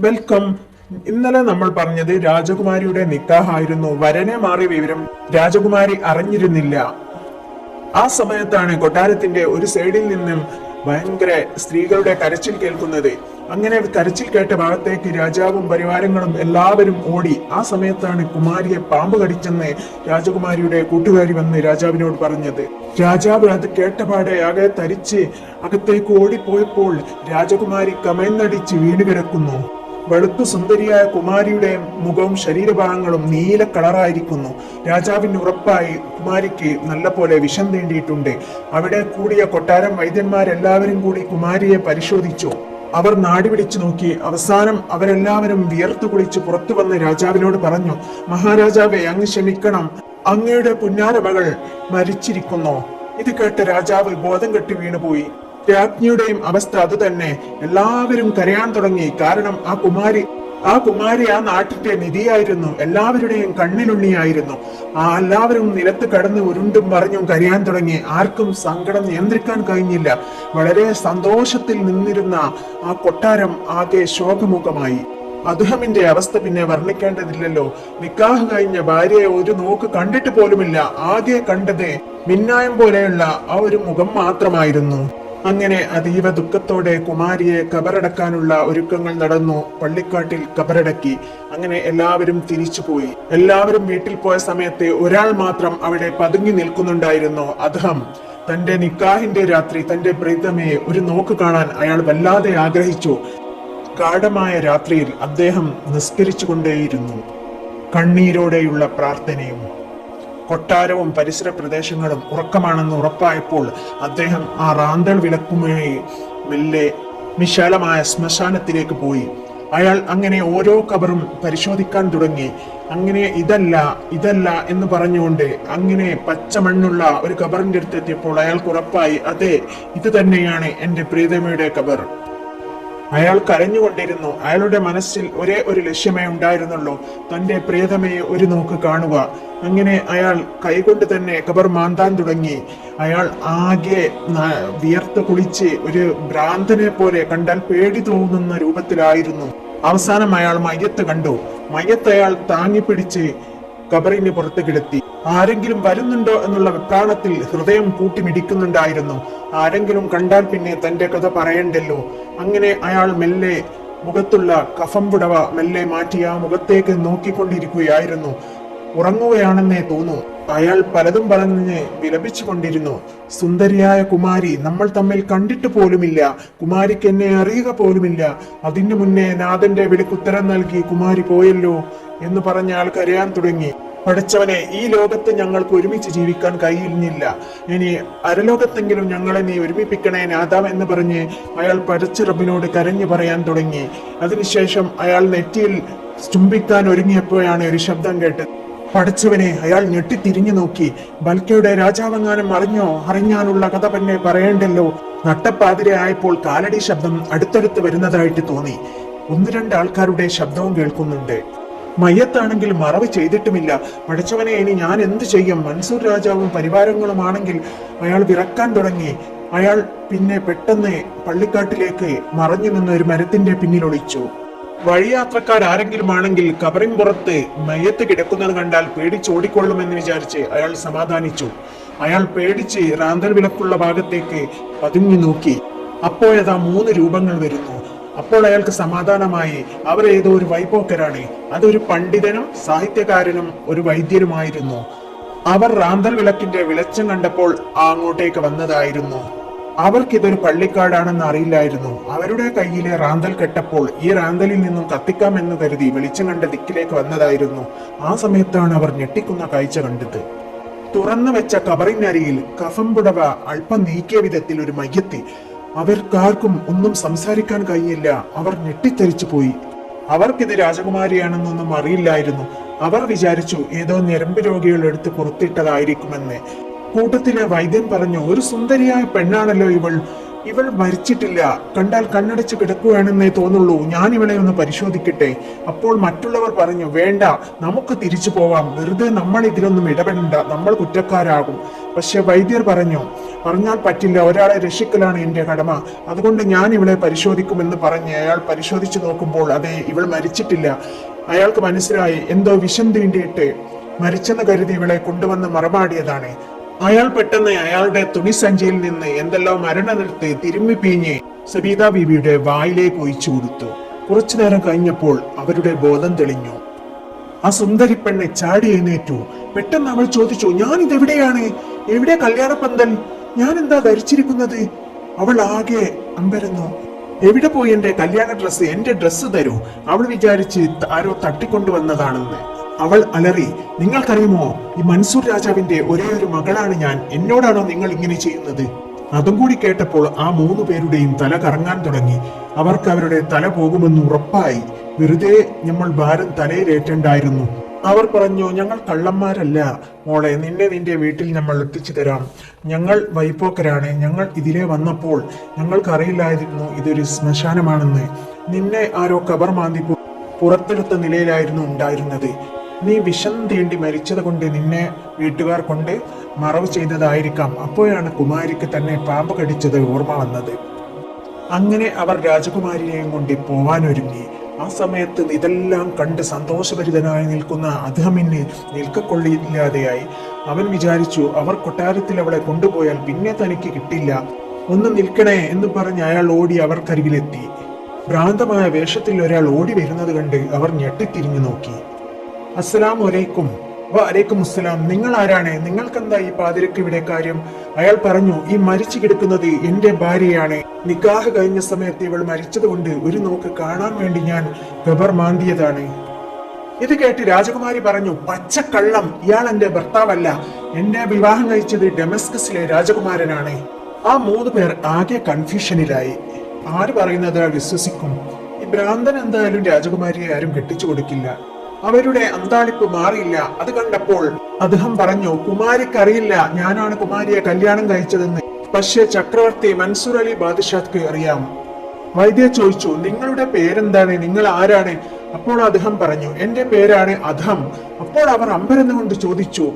Welcome. ഇന്നലെ നമ്മൾ പറഞ്ഞത് രാജകുമാരിയുടെ നിക്കാഹായിരുന്നു. വരനെ മാറിയ വിവരം രാജകുമാരി അറിഞ്ഞിരുന്നില്ല. ആ സമയത്താണ് കൊട്ടാരത്തിന്റെ ഒരു സൈഡിൽ നിന്നും ഭയങ്കര സ്ത്രീകളുടെ കരച്ചിൽ കേൾക്കുന്നത്. അങ്ങനെ കരച്ചിൽ കേട്ട ഭാഗത്തേക്ക് രാജാവും പരിവാരങ്ങളും എല്ലാവരും ഓടി. ആ സമയത്താണ് കുമാരിയെ പാമ്പ് കടിച്ചെന്ന് രാജകുമാരിയുടെ കൂട്ടുകാരി വന്ന് രാജാവിനോട് പറഞ്ഞത്. രാജാവ് അത് കേട്ടപാടെ ആകെ തരിച്ച് അകത്തേക്ക് ഓടിപ്പോയപ്പോൾ രാജകുമാരി കമഴ്ന്നടിച്ച് വീണ് കിടക്കുന്നു. വെളുത്തു സുന്ദരിയായ കുമാരിയുടെ മുഖവും ശരീരഭാഗങ്ങളും നീല കളറായിരിക്കുന്നു. രാജാവിന് ഉറപ്പായി കുമാരിക്ക് നല്ലപോലെ വിഷം തീണ്ടിയിട്ടുണ്ട്. അവിടെ കൂടിയ കൊട്ടാരം വൈദ്യന്മാരെല്ലാവരും കൂടി കുമാരിയെ പരിശോധിച്ചു. അവർ നാടി പിടിച്ചു നോക്കി. അവസാനം അവരെല്ലാവരും വിയർത്തു കുളിച്ച് പുറത്തു വന്ന് രാജാവിനോട് പറഞ്ഞു, മഹാരാജാവേ, അങ്ങ് ക്ഷമിക്കണം, അങ്ങയുടെ പുന്നാര മകൾ മരിച്ചിരിക്കുന്നു. ഇത് കേട്ട രാജാവ് ബോധം കെട്ടി വീണുപോയി. രാജ്ഞിയുടെയും അവസ്ഥ അതുതന്നെ. എല്ലാവരും കരയാൻ തുടങ്ങി. കാരണം ആ കുമാരി ആ നാട്ടിന്റെ നിധിയായിരുന്നു. എല്ലാവരുടെയും കണ്ണിലുണ്ണിയായിരുന്നു. എല്ലാവരും നിലത്ത് കടന്ന് ഉരുണ്ടും പറഞ്ഞും കരയാൻ തുടങ്ങി. ആർക്കും സങ്കടം നിയന്ത്രിക്കാൻ കഴിഞ്ഞില്ല. വളരെ സന്തോഷത്തിൽ നിന്നിരുന്ന ആ കൊട്ടാരം ആകെ ശോകമുഖമായി. അദ്ദേഹമിന്റെ അവസ്ഥ പിന്നെ വർണ്ണിക്കേണ്ടതില്ലല്ലോ. നിക്കാഹ് കഴിഞ്ഞ ഭാര്യയെ ഒരു നോക്ക് കണ്ടിട്ട് പോലുമില്ല. ആകെ കണ്ടത് മിന്നായം പോലെയുള്ള ആ ഒരു മുഖം മാത്രമായിരുന്നു. അങ്ങനെ അതീവ ദുഃഖത്തോടെ കുമാരിയെ കബറടക്കാനുള്ള ഒരുക്കങ്ങൾ നടന്നു. പള്ളിക്കാട്ടിൽ കബറടക്കി. അങ്ങനെ എല്ലാവരും തിരിച്ചുപോയി. എല്ലാവരും വീട്ടിൽ പോയ സമയത്ത് ഒരാൾ മാത്രം അവിടെ പതുങ്ങി നിൽക്കുന്നുണ്ടായിരുന്നു. അദ്ദേഹം തന്റെ നിക്കാഹിന്റെ രാത്രി തന്റെ പ്രീതമയെ ഒരു നോക്ക് കാണാൻ അയാൾ വല്ലാതെ ആഗ്രഹിച്ചു. ഗാഢമായ രാത്രിയിൽ അദ്ദേഹം നിസ്കരിച്ചുകൊണ്ടേയിരുന്നു. കണ്ണീരോടെയുള്ള പ്രാർത്ഥനയും. കൊട്ടാരവും പരിസര പ്രദേശങ്ങളും ഉറക്കമാണെന്ന് ഉറപ്പായപ്പോൾ അദ്ദേഹം ആ റാന്തൽ വിളക്കുമായി മെല്ലെ വിശാലമായ ശ്മശാനത്തിലേക്ക് പോയി. അയാൾ അങ്ങനെ ഓരോ കബറും പരിശോധിക്കാൻ തുടങ്ങി. അങ്ങനെ ഇതല്ല എന്ന് പറഞ്ഞുകൊണ്ട് അങ്ങനെ പച്ചമണ്ണുള്ള ഒരു കബറിന്റെ അടുത്ത് എത്തിയപ്പോൾ അയാൾക്ക് ഉറപ്പായി, അതെ, ഇത് തന്നെയാണ് എന്റെ പ്രീതമയുടെ കബർ. അയാൾ കരഞ്ഞുകൊണ്ടിരുന്നു. അയാളുടെ മനസ്സിൽ ഒരേ ഒരു ലക്ഷ്യമേ ഉണ്ടായിരുന്നുള്ളൂ, തന്റെ പ്രിയതമയെ ഒരു നോക്ക് കാണുക. അങ്ങനെ അയാൾ കൈകൊണ്ട് തന്നെ കബർ മാന്താൻ തുടങ്ങി. അയാൾ ആകെ വിയർത്ത് കുളിച്ച് ഒരു ഭ്രാന്തനെ പോലെ, കണ്ടാൽ പേടി തോന്നുന്ന രൂപത്തിലായിരുന്നു. അവസാനം അയാൾ മയ്യത്ത് കണ്ടു. മയ്യത്ത് അയാൾ താങ്ങിപ്പിടിച്ച് കബറിന് പുറത്ത് കിടത്തി. ആരെങ്കിലും വരുന്നുണ്ടോ എന്നുള്ള വെപ്രാളത്തിൽ ഹൃദയം കൂട്ടിമിടിക്കുന്നുണ്ടായിരുന്നു. ആരെങ്കിലും കണ്ടാൽ പിന്നെ തന്റെ കഥ പറയണ്ടല്ലോ. അങ്ങനെ അയാൾ മെല്ലെ മുഖത്തുള്ള കഫം പുടവ മെല്ലെ മാറ്റി ആ മുഖത്തേക്ക് നോക്കിക്കൊണ്ടിരിക്കുകയായിരുന്നു. ഉറങ്ങുകയാണെന്നേ തോന്നൂ. അയാൾ പലതും പറഞ്ഞ് വിലപിച്ചു കൊണ്ടിരുന്നു. സുന്ദരിയായ കുമാരി, നമ്മൾ തമ്മിൽ കണ്ടിട്ട് പോലുമില്ല. കുമാരിക്ക് എന്നെ അറിയുക പോലുമില്ല. അതിനു മുന്നേ നാഥന്റെ വിളിക്കുത്തരം നൽകി കുമാരി പോയല്ലോ എന്ന് പറഞ്ഞ ആൾ കരയാൻ തുടങ്ങി. പഠിച്ചവനെ, ഈ ലോകത്ത് ഞങ്ങൾക്ക് ഒരുമിച്ച് ജീവിക്കാൻ കഴിയുന്നില്ല. ഇനി അരലോകത്തെങ്കിലും ഞങ്ങളെ നീ ഒരുമിപ്പിക്കണേ നാഥ എന്ന് പറഞ്ഞ് അയാൾ പടച്ച റബ്ബിനോട് കരഞ്ഞു പറയാൻ തുടങ്ങി. അതിനുശേഷം അയാൾ നെറ്റിയിൽ ചുംബിക്കാൻ ഒരുങ്ങിയപ്പോഴാണ് ഒരു ശബ്ദം കേട്ടത്. പഠിച്ചവനെ, അയാൾ ഞെട്ടിത്തിരിഞ്ഞു നോക്കി. ബൽക്കയുടെ രാജാവെങ്ങാനും അറിഞ്ഞാനുള്ള കഥ തന്നെ പറയേണ്ടല്ലോ. നട്ടപ്പാതിരെ ആയപ്പോൾ കാലടി ശബ്ദം അടുത്തടുത്ത് വരുന്നതായിട്ട് തോന്നി. 1-2 ആൾക്കാരുടെ ശബ്ദവും കേൾക്കുന്നുണ്ട്. മയ്യത്താണെങ്കിൽ മറവ് ചെയ്തിട്ടുമില്ല. പഠിച്ചവനെ, ഇനി ഞാൻ എന്ത് ചെയ്യും? മൻസൂർ രാജാവും പരിവാരങ്ങളുമാണെങ്കിൽ. അയാൾ വിറക്കാൻ തുടങ്ങി. അയാൾ പിന്നെ പെട്ടെന്ന് പള്ളിക്കാട്ടിലേക്ക് മറഞ്ഞു നിന്ന് ഒരു മരത്തിന്റെ പിന്നിൽ ഒളിച്ചു. വഴിയാത്രക്കാരെങ്കിലും ആണെങ്കിൽ കബറിൻ പുറത്ത് മയ്യത്ത് കിടക്കുന്നത് കണ്ടാൽ പേടിച്ചോടിക്കൊള്ളുമെന്ന് വിചാരിച്ച് അയാൾ സമാധാനിച്ചു. അയാൾ പേടിച്ച് റാന്തൽ വിളക്കുള്ള ഭാഗത്തേക്ക് പതുങ്ങി നോക്കി. അപ്പോഴതാ 3 രൂപങ്ങൾ വരുന്നു. അപ്പോൾ അയാൾക്ക് സമാധാനമായി. അവർ ഏതോ ഒരു വൈപോക്കരാണ്. അതൊരു പണ്ഡിതനും സാഹിത്യകാരനും ഒരു വൈദ്യരുമായിരുന്നു. അവർ റാന്തൽ വിളക്കിന്റെ വെളിച്ചം കണ്ടപ്പോൾ അങ്ങോട്ടേക്ക് വന്നതായിരുന്നു. അവർക്കിതൊരു പള്ളിക്കാടാണെന്ന് അറിയില്ലായിരുന്നു. അവരുടെ കയ്യിലെ റാന്തൽ കെട്ടപ്പോൾ ഈ റാന്തലിൽ നിന്നും കത്തിക്കാമെന്ന് കരുതി വെളിച്ചം കണ്ട ദിക്കിലേക്ക് വന്നതായിരുന്നു. ആ സമയത്താണ് അവർ ഞെട്ടിക്കുന്ന കാഴ്ച കണ്ടത്. തുറന്നു വെച്ച കബറിനരിയിൽ കഫം പുടവ അല്പം നീക്കിയ വിധത്തിൽ ഒരു മയ്യത്ത്. അവർക്കാർക്കും ഒന്നും സംസാരിക്കാൻ കഴിഞ്ഞില്ല. അവർ ഞെട്ടിത്തെറിച്ചു പോയി. അവർക്കിത് രാജകുമാരിയാണെന്നൊന്നും അറിയില്ലായിരുന്നു. അവർ വിചാരിച്ചു ഏതോ ഞരമ്പ് രോഗികൾ എടുത്ത് പുറത്തിട്ടതായിരിക്കുമെന്ന്. കൂട്ടത്തിലെ വൈദ്യൻ പറഞ്ഞു, ഒരു സുന്ദരിയായ പെണ്ണാണല്ലോ ഇവൾ. ഇവൾ മരിച്ചിട്ടില്ല, കണ്ടാൽ കണ്ണടച്ച് കിടക്കുകയാണെന്നേ തോന്നുള്ളൂ, ഞാൻ ഇവളെ ഒന്ന് പരിശോധിക്കട്ടെ. അപ്പോൾ മറ്റുള്ളവർ പറഞ്ഞു, വേണ്ട, നമുക്ക് തിരിച്ചു പോവാം, വെറുതെ നമ്മൾ ഇതിലൊന്നും ഇടപെടണ്ട, നമ്മൾ കുറ്റക്കാരാകും. പക്ഷെ വൈദ്യർ പറഞ്ഞാൽ പറ്റില്ല, ഒരാളെ രക്ഷിക്കലാണ് എന്റെ കടമ, അതുകൊണ്ട് ഞാൻ ഇവളെ പരിശോധിക്കുമെന്ന് പറഞ്ഞ് അയാൾ പരിശോധിച്ചു നോക്കുമ്പോൾ അതെ, ഇവൾ മരിച്ചിട്ടില്ല. അയാൾക്ക് മനസ്സിലായി എന്തോ വിഷം തീണ്ടിയിട്ട് മരിച്ചെന്ന് കരുതി ഇവളെ കൊണ്ടുവന്ന് മറമാടിയതാണ്. അയാൾ പെട്ടെന്ന് അയാളുടെ തുണിസഞ്ചിയിൽ നിന്ന് എന്തെല്ലാം മരണനിർത്ത് തിരുമ്മി പീഞ്ഞ് സബീത ബീവിയുടെ വായിലേക്ക് ഒഴിച്ചു കൊടുത്തു. കുറച്ചു നേരം കഴിഞ്ഞപ്പോൾ അവരുടെ ബോധം തെളിഞ്ഞു. ആ സുന്ദരി പെണ്ണ് ചാടി എഴുന്നേറ്റു. പെട്ടെന്ന് അവൾ ചോദിച്ചു, ഞാൻ ഇതെവിടെയാണ്? എവിടെ കല്യാണപ്പന്തൽ? ഞാൻ എന്താ ധരിച്ചിരിക്കുന്നത്? അവൾ ആകെ അമ്പരന്നു. എവിടെ പോയി എന്റെ കല്യാണ ഡ്രസ്സ്? എന്റെ ഡ്രസ്സ് തരൂ. അവൾ വിചാരിച്ച് ആരോ തട്ടിക്കൊണ്ടുവന്നതാണെന്ന്. അവൾ അലറി, നിങ്ങൾക്കറിയുമോ, ഈ മൻസൂർ രാജാവിന്റെ ഒരേ ഒരു മകളാണ് ഞാൻ, എന്നോടാണോ നിങ്ങൾ ഇങ്ങനെ ചെയ്യുന്നത്? അതും കൂടി കേട്ടപ്പോൾ ആ 3 പേരുടെയും തല കറങ്ങാൻ തുടങ്ങി. അവർക്ക് അവരുടെ തല പോകുമെന്ന് ഉറപ്പായി. വെറുതെ നമ്മൾ ഭാരം തലയിലേറ്റണ്ടായിരുന്നു. അവർ പറഞ്ഞു, ഞങ്ങൾ കള്ളന്മാരല്ല മോളെ, നിന്റെ വീട്ടിൽ നമ്മൾ എത്തിച്ചു തരാം. ഞങ്ങൾ വൈപ്പോക്കരാണ്. ഞങ്ങൾ ഇതിലെ വന്നപ്പോൾ ഞങ്ങൾക്കറിയില്ലായിരുന്നു ഇതൊരു ശ്മശാനമാണെന്ന്. നിന്നെ ആരോ കബർ മാന്തി പുറത്തെടുത്ത നിലയിലായിരുന്നു ഉണ്ടായിരുന്നത്. നീ വിഷം തീണ്ടി മരിച്ചത് കൊണ്ട് നിന്നെ വീട്ടുകാർ കൊണ്ട് മറവ് ചെയ്തതായിരിക്കാം. അപ്പോഴാണ് കുമാരിക്ക് തന്നെ പാമ്പ് കടിച്ചത് ഓർമ്മ വന്നത്. അങ്ങനെ അവർ രാജകുമാരിയെയും കൊണ്ട് പോവാനൊരുങ്ങി. ആ സമയത്ത് ഇതെല്ലാം കണ്ട് സന്തോഷഭരിതനായി നിൽക്കുന്ന അദ്ഹമിന് നിൽക്കക്കൊള്ളില്ലാതെയായി. അവൻ വിചാരിച്ചു, അവർ കൊട്ടാരത്തിൽ അവളെ കൊണ്ടുപോയാൽ പിന്നെ തനിക്ക് കിട്ടില്ല. ഒന്ന് നിൽക്കണേ എന്ന് പറഞ്ഞ് അയാൾ ഓടി അവർക്കരികിലെത്തി. ഭ്രാന്തമായ വേഷത്തിൽ ഒരാൾ ഓടി വരുന്നത് കണ്ട് അവർ ഞെട്ടിത്തിരിഞ്ഞു നോക്കി. അസ്സലാമു അലൈക്കും. വഅലൈക്കും അസ്സലാം. നിങ്ങൾ ആരാണ്? നിങ്ങൾക്കെന്താ ഈ പാതിരക്ക് ഇവിടെ കാര്യം? അയാൾ പറഞ്ഞു, ഈ മരിച്ചു കിടക്കുന്നത് എന്റെ ഭാര്യയാണ്. നിക്കാഹ് കഴിഞ്ഞ സമയത്ത് ഇവൾ മരിച്ചത് കൊണ്ട് ഒരു നോക്ക് കാണാൻ വേണ്ടി ഞാൻ ഖബർ മാന്തിയതാണ്. ഇത് കേട്ട് രാജകുമാരി പറഞ്ഞു, പച്ചക്കള്ളം, ഇയാൾ എന്റെ ഭർത്താവല്ല. എന്നെ വിവാഹം കഴിച്ചത് ഡെമസ്കസിലെ രാജകുമാരനാണ്. ആ 3 പേർ ആകെ കൺഫ്യൂഷനിലായി. ആര് പറയുന്നത് വിശ്വസിക്കും? ഈ ഭ്രാന്തൻ എന്തായാലും രാജകുമാരിയെ ആരും കെട്ടിച്ചു കൊടുക്കില്ല. അവരുടെ അന്താളിപ്പ് മാറിയില്ല. അത് കണ്ടപ്പോൾ അദ്ദേഹം പറഞ്ഞു, കുമാരിക്കറിയില്ല ഞാനാണ് കുമാരിയെ കല്യാണം കഴിച്ചതെന്ന്. പക്ഷേ ചക്രവർത്തി മൻസൂർ അലി ബാദ്ഷാക്ക് അറിയാം. വൈദ്യ ചോദിച്ചു, നിങ്ങളുടെ പേരെന്താണ്? നിങ്ങൾ ആരാണ്? അപ്പോൾ അദ്ദേഹം പറഞ്ഞു, എന്റെ പേരാണ് അധം. അപ്പോൾ അവർ അമ്പരന്നുകൊണ്ട് ചോദിച്ചു,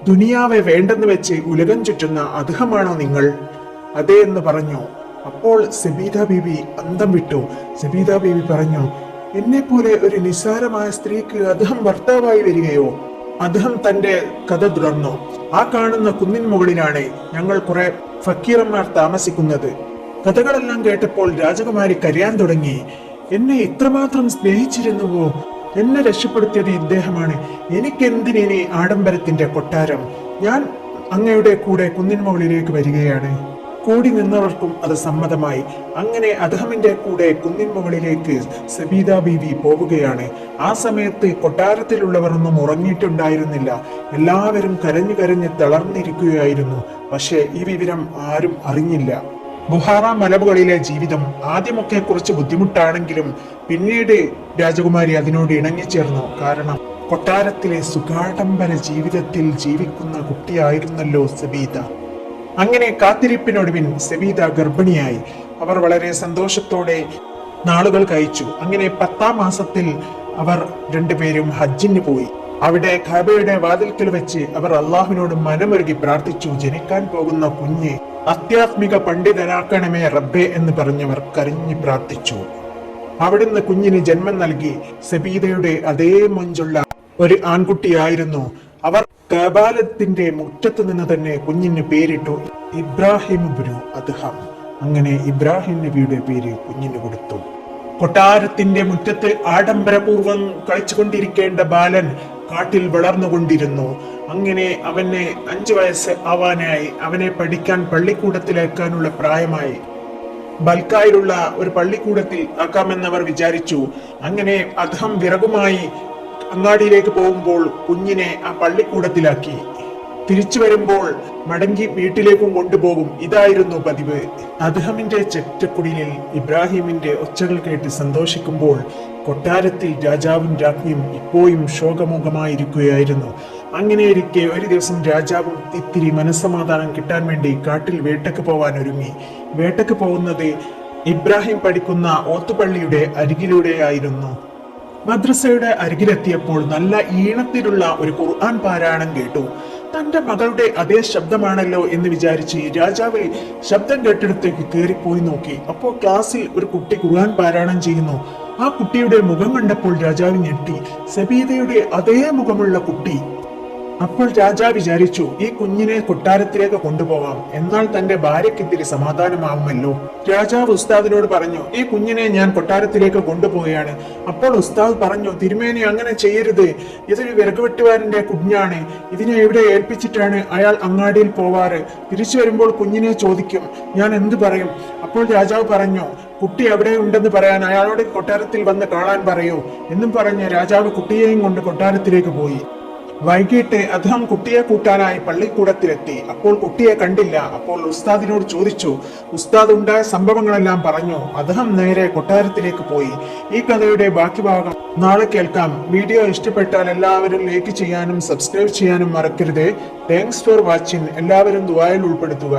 ദുനിയാവെ വേണ്ടെന്ന് വെച്ച് ഉലകം ചുറ്റുന്ന അധമാണോ നിങ്ങൾ? അതെ എന്ന് പറഞ്ഞു. അപ്പോൾ സബീത ബീവി അന്തം വിട്ടു. സബീത ബീവി പറഞ്ഞു, എന്നെ പോലെ ഒരു നിസ്സാരമായ സ്ത്രീക്ക് അദ്ദേഹം ഭർത്താവായി വരികയോ? അദ്ദേഹം തന്റെ കഥ തുടർന്നു. ആ കാണുന്ന കുന്നിൻ മുകളിലാണ് ഞങ്ങൾ കുറെ ഫക്കീറന്മാർ താമസിക്കുന്നത്. കഥകളെല്ലാം കേട്ടപ്പോൾ രാജകുമാരി കരയാൻ തുടങ്ങി. എന്നെ ഇത്രമാത്രം സ്നേഹിച്ചിരുന്നുവോ? എന്നെ രക്ഷപ്പെടുത്തിയത് ഇദ്ദേഹമാണ്. എനിക്കെന്തിനി ആഡംബരത്തിന്റെ കൊട്ടാരം? ഞാൻ അങ്ങയുടെ കൂടെ കുന്നിൻ മുകളിലേക്ക് വരികയാണ്. കൂടി നിന്നവർക്കും അത് സമ്മതമായി. അങ്ങനെ അദ്ഹമിന്റെ കൂടെ കുന്നിൻ മുകളിലേക്ക് സബീത ബീവി പോവുകയാണ്. ആ സമയത്ത് കൊട്ടാരത്തിലുള്ളവർ ഒന്നും ഉറങ്ങിയിട്ടുണ്ടായിരുന്നില്ല. എല്ലാവരും കരഞ്ഞു കരഞ്ഞ് തളർന്നിരിക്കുകയായിരുന്നു. പക്ഷേ ഈ വിവരം ആരും അറിഞ്ഞില്ല. ബുഹാറ മലമുകളിലെ ജീവിതം ആദ്യമൊക്കെ കുറച്ച് ബുദ്ധിമുട്ടാണെങ്കിലും പിന്നീട് രാജകുമാരി അതിനോട് ഇണങ്ങിച്ചേർന്നു. കാരണം കൊട്ടാരത്തിലെ സുഖാഡംബര ജീവിതത്തിൽ ജീവിക്കുന്ന കുട്ടിയായിരുന്നല്ലോ സബീത. അങ്ങനെ കാത്തിരിപ്പിനൊടുവിൽ സബീത ഗർഭിണിയായി. അവർ വളരെ സന്തോഷത്തോടെ നാളുകൾ കഴിച്ചു. അങ്ങനെ 10ാം മാസത്തിൽ അവർ 2 പേരും ഹജ്ജിന് പോയി. അവിടെ ഖഅബയുടെ വാതിൽക്കൽ വെച്ച് അവർ അള്ളാഹുവിനോട് മനമൊരുകി പ്രാർത്ഥിച്ചു, ജനിക്കാൻ പോകുന്ന കുഞ്ഞ് ആധ്യാത്മിക പണ്ഡിതനാക്കണമേ റബ്ബേ എന്ന് പറഞ്ഞവർ കരഞ്ഞു പ്രാർത്ഥിച്ചു. അവിടുന്ന് കുഞ്ഞിന് ജന്മം നൽകി. സബീദയുടെ അതേ മൊഞ്ചുള്ള ഒരു ആൺകുട്ടിയായിരുന്നു. അവർ കബാലത്തിന്റെ മുറ്റത്ത് നിന്ന് തന്നെ കുഞ്ഞിന് പേരിട്ടു ഇബ്രാഹിം ഇബ്നു അദ്ഹം. അങ്ങനെ ഇബ്രാഹിം നബിയുടെ പേര് കുഞ്ഞിന് കൊടുത്തു. കൊട്ടാരത്തിന്റെ മുറ്റത്ത് ആഡംബരപൂർവ്വം കളിച്ചുകൊണ്ടിരിക്കേണ്ട ബാലൻ കാട്ടിൽ വളർന്നുകൊണ്ടിരുന്നു. അങ്ങനെ അവന് 5 വയസ്സ് ആവാനായി. അവനെ പഠിക്കാൻ പള്ളിക്കൂടത്തിലേക്കാനുള്ള പ്രായമായി. ബൽക്കായിലുള്ള ഒരു പള്ളിക്കൂടത്തിൽ ആക്കാമെന്നവർ വിചാരിച്ചു. അങ്ങനെ അദ്ഹം വിറകുമായി അങ്ങാടിയിലേക്ക് പോകുമ്പോൾ കുഞ്ഞിനെ ആ പള്ളിക്കൂടത്തിലാക്കി. തിരിച്ചു വരുമ്പോൾ മടങ്ങി വീട്ടിലേക്കും കൊണ്ടുപോകും. ഇതായിരുന്നു പതിവ്. അദ്ഹമിന്റെ ചെറ്റക്കുടിലിൽ ഇബ്രാഹിമിന്റെ ഒച്ചകൾ കേട്ട് സന്തോഷിക്കുമ്പോൾ കൊട്ടാരത്തിൽ രാജാവും രാജ്ഞിയും ഇപ്പോഴും ശോകമുഖമായിരിക്കുകയായിരുന്നു. അങ്ങനെയിരിക്കെ ഒരു ദിവസം രാജാവും ഇത്തിരി മനസ്സമാധാനം കിട്ടാൻ വേണ്ടി കാട്ടിൽ വേട്ടയ്ക്ക് പോവാൻ ഒരുങ്ങി. വേട്ടയ്ക്ക് പോകുന്നത് ഇബ്രാഹിം പഠിക്കുന്ന ഓത്തുപള്ളിയുടെ അരികിലൂടെയായിരുന്നു. മദ്രസയുടെ അരികിലെത്തിയപ്പോൾ നല്ല ഈണത്തിലുള്ള ഒരു ഖുർആൻ പാരായണം കേട്ടു. തന്റെ മകളുടെ അതേ ശബ്ദമാണല്ലോ എന്ന് വിചാരിച്ച് രാജാവ് ശബ്ദം കേട്ടിടത്തേക്ക് കയറിപ്പോയി നോക്കി. അപ്പോൾ ക്ലാസ്സിൽ ഒരു കുട്ടി ഖുർആൻ പാരായണം ചെയ്യുന്നു. ആ കുട്ടിയുടെ മുഖം കണ്ടപ്പോൾ രാജാവ് ഞെട്ടി. സബീദയുടെ അതേ മുഖമുള്ള കുട്ടി. അപ്പോൾ രാജാവ് വിചാരിച്ചു, ഈ കുഞ്ഞിനെ കൊട്ടാരത്തിലേക്ക് കൊണ്ടുപോകാം, എന്നാൽ തന്റെ ഭാര്യയ്ക്ക് ഇത്തിരി സമാധാനമാവുമല്ലോ. രാജാവ് ഉസ്താദിനോട് പറഞ്ഞു, ഈ കുഞ്ഞിനെ ഞാൻ കൊട്ടാരത്തിലേക്ക് കൊണ്ടുപോവുകയാണ്. അപ്പോൾ ഉസ്താദ് പറഞ്ഞു, തിരുമേനി അങ്ങനെ ചെയ്യരുത്, ഇതൊരു വിറകുവെട്ടുകാരന്റെ കുഞ്ഞാണ്, ഇതിനെ എവിടെ ഏൽപ്പിച്ചിട്ടാണ് അയാൾ അങ്ങാടിയിൽ പോവാറ്? തിരിച്ചു വരുമ്പോൾ കുഞ്ഞിനെ ചോദിക്കും, ഞാൻ എന്ത് പറയും? അപ്പോൾ രാജാവ് പറഞ്ഞു, കുട്ടി എവിടെ ഉണ്ടെന്ന് പറയാൻ അയാളോട് കൊട്ടാരത്തിൽ വന്ന് കാണാൻ പറയൂ എന്നും പറഞ്ഞ് രാജാവ് കുട്ടിയെയും കൊണ്ട് കൊട്ടാരത്തിലേക്ക് പോയി. വൈകിട്ട് അദ്ദേഹം കുട്ടിയെ കൂട്ടാനായി പള്ളിക്കൂടത്തിലെത്തി. അപ്പോൾ കുട്ടിയെ കണ്ടില്ല. അപ്പോൾ ഉസ്താദിനോട് ചോദിച്ചു. ഉസ്താദ് ഉണ്ടായ സംഭവങ്ങളെല്ലാം പറഞ്ഞു. അദ്ദേഹം നേരെ കൊട്ടാരത്തിലേക്ക് പോയി. ഈ കഥയുടെ ബാക്കി ഭാഗം നാളെ കേൾക്കാം. വീഡിയോ ഇഷ്ടപ്പെട്ടാൽ എല്ലാവരും ലൈക്ക് ചെയ്യാനും സബ്സ്ക്രൈബ് ചെയ്യാനും മറക്കരുത്. Thanks for watching. എല്ലാവരും ദുആയിൽ ഉൾപ്പെടുത്തുക.